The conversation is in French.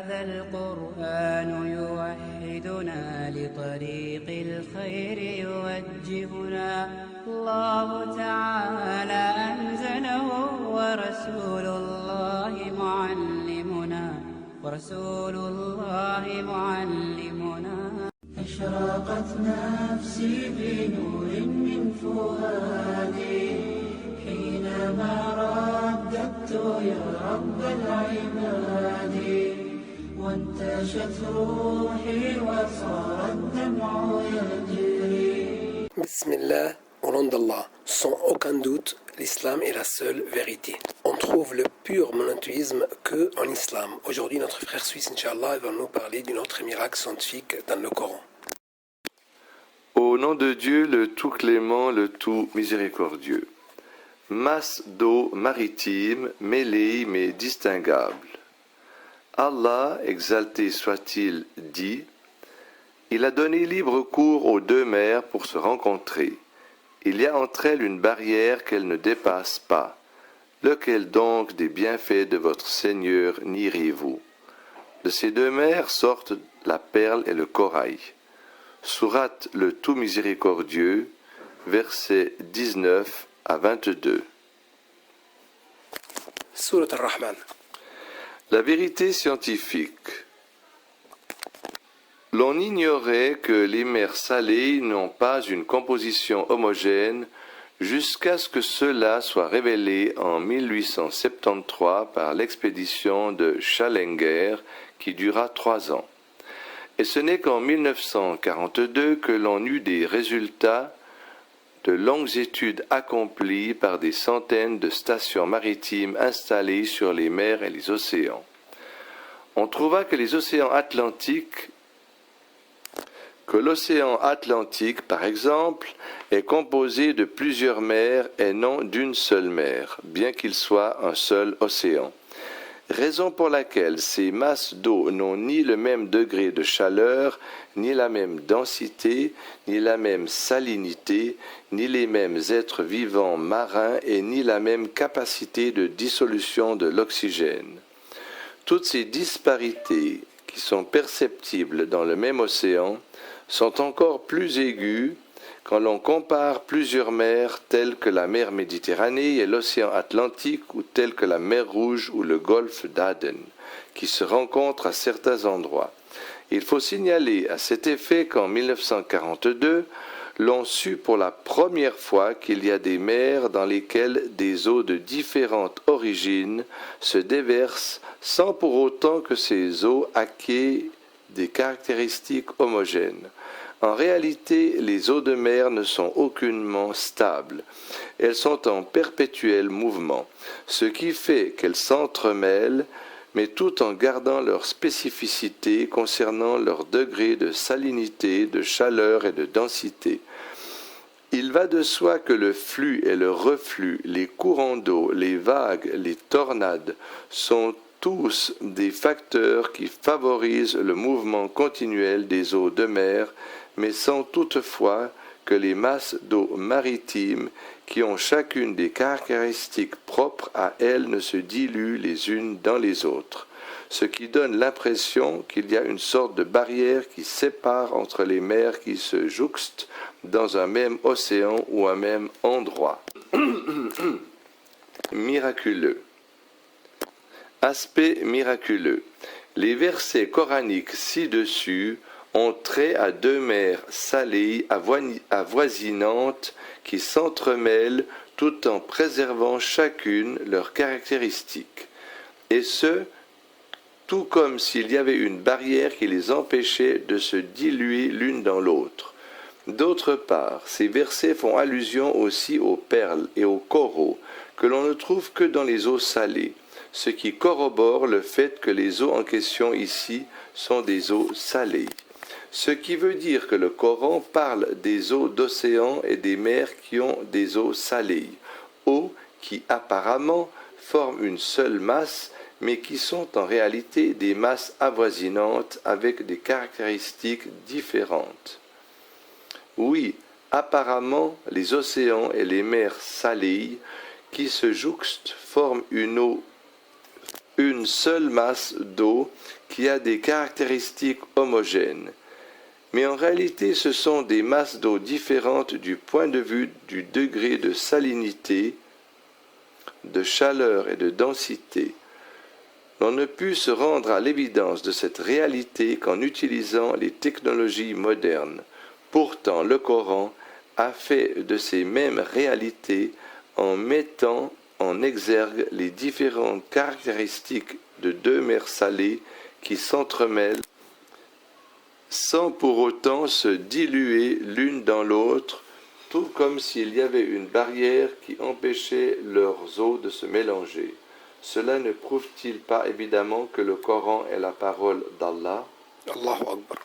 هذا القرآن يوحدنا لطريق الخير يوجهنا الله تعالى أنزله ورسول الله معلمنا أشرقت نفسي بنور من فؤادي حينما رددت يا رب العباد وانتشت روحي وصار الدمع يجري. Bismillah, au nom d'Allah, sans aucun doute, l'islam est la seule vérité. On trouve le pur monothéisme que en islam. Aujourd'hui, notre frère suisse, Inch'Allah, va nous parler d'un autre miracle scientifique dans le Coran. Au nom de Dieu, le tout clément, le tout miséricordieux. Masse d'eau maritime, mêlée mais distinguable. Allah, exalté soit-il, dit: Il a donné libre cours aux deux mers pour se rencontrer. Il y a entre elles une barrière qu'elles ne dépassent pas. Lequel donc des bienfaits de votre Seigneur nierez-vous? De ces deux mers sortent la perle et le corail. Sourate le tout miséricordieux, versets 19 à 22. Surat al-Rahman. La vérité scientifique. L'on ignorait que les mers salées n'ont pas une composition homogène jusqu'à ce que cela soit révélé en 1873 par l'expédition de Challenger qui dura 3 ans. Et ce n'est qu'en 1942 que l'on eut des résultats de longues études accomplies par des centaines de stations maritimes installées sur les mers et les océans. On trouva que l'océan Atlantique, par exemple, est composé de plusieurs mers et non d'une seule mer, bien qu'il soit un seul océan. Raison pour laquelle ces masses d'eau n'ont ni le même degré de chaleur, ni la même densité, ni la même salinité, ni les mêmes êtres vivants marins et ni la même capacité de dissolution de l'oxygène. Toutes ces disparités qui sont perceptibles dans le même océan sont encore plus aiguës quand l'on compare plusieurs mers telles que la mer Méditerranée et l'océan Atlantique ou telles que la mer Rouge ou le golfe d'Aden, qui se rencontrent à certains endroits. Il faut signaler à cet effet qu'en 1942, l'on sut pour la première fois qu'il y a des mers dans lesquelles des eaux de différentes origines se déversent sans pour autant que ces eaux acquièrent des caractéristiques homogènes. En réalité, les eaux de mer ne sont aucunement stables. Elles sont en perpétuel mouvement, ce qui fait qu'elles s'entremêlent, mais tout en gardant leur spécificité concernant leur degré de salinité, de chaleur et de densité. Il va de soi que le flux et le reflux, les courants d'eau, les vagues, les tornades sont tous des facteurs qui favorisent le mouvement continuel des eaux de mer, mais sans toutefois que les masses d'eau maritimes, qui ont chacune des caractéristiques propres à elles, ne se diluent les unes dans les autres, ce qui donne l'impression qu'il y a une sorte de barrière qui sépare entre les mers qui se jouxtent dans un même océan ou un même endroit. Miraculeux. Aspect miraculeux. Les versets coraniques ci-dessus ont trait à deux mers salées avoisinantes qui s'entremêlent tout en préservant chacune leurs caractéristiques. Et ce, tout comme s'il y avait une barrière qui les empêchait de se diluer l'une dans l'autre. D'autre part, ces versets font allusion aussi aux perles et aux coraux que l'on ne trouve que dans les eaux salées, ce qui corrobore le fait que les eaux en question ici sont des eaux salées. Ce qui veut dire que le Coran parle des eaux d'océan et des mers qui ont des eaux salées, eaux qui apparemment forment une seule masse, mais qui sont en réalité des masses avoisinantes avec des caractéristiques différentes. Oui, apparemment, les océans et les mers salées qui se jouxtent forment une seule masse d'eau qui a des caractéristiques homogènes. Mais en réalité, ce sont des masses d'eau différentes du point de vue du degré de salinité, de chaleur et de densité. On ne put se rendre à l'évidence de cette réalité qu'en utilisant les technologies modernes. Pourtant, le Coran a fait de ces mêmes réalités en mettant en exergue les différentes caractéristiques de deux mers salées qui s'entremêlent sans pour autant se diluer l'une dans l'autre, tout comme s'il y avait une barrière qui empêchait leurs eaux de se mélanger. Cela ne prouve-t-il pas évidemment que le Coran est la parole d'Allah? Allahu Akbar.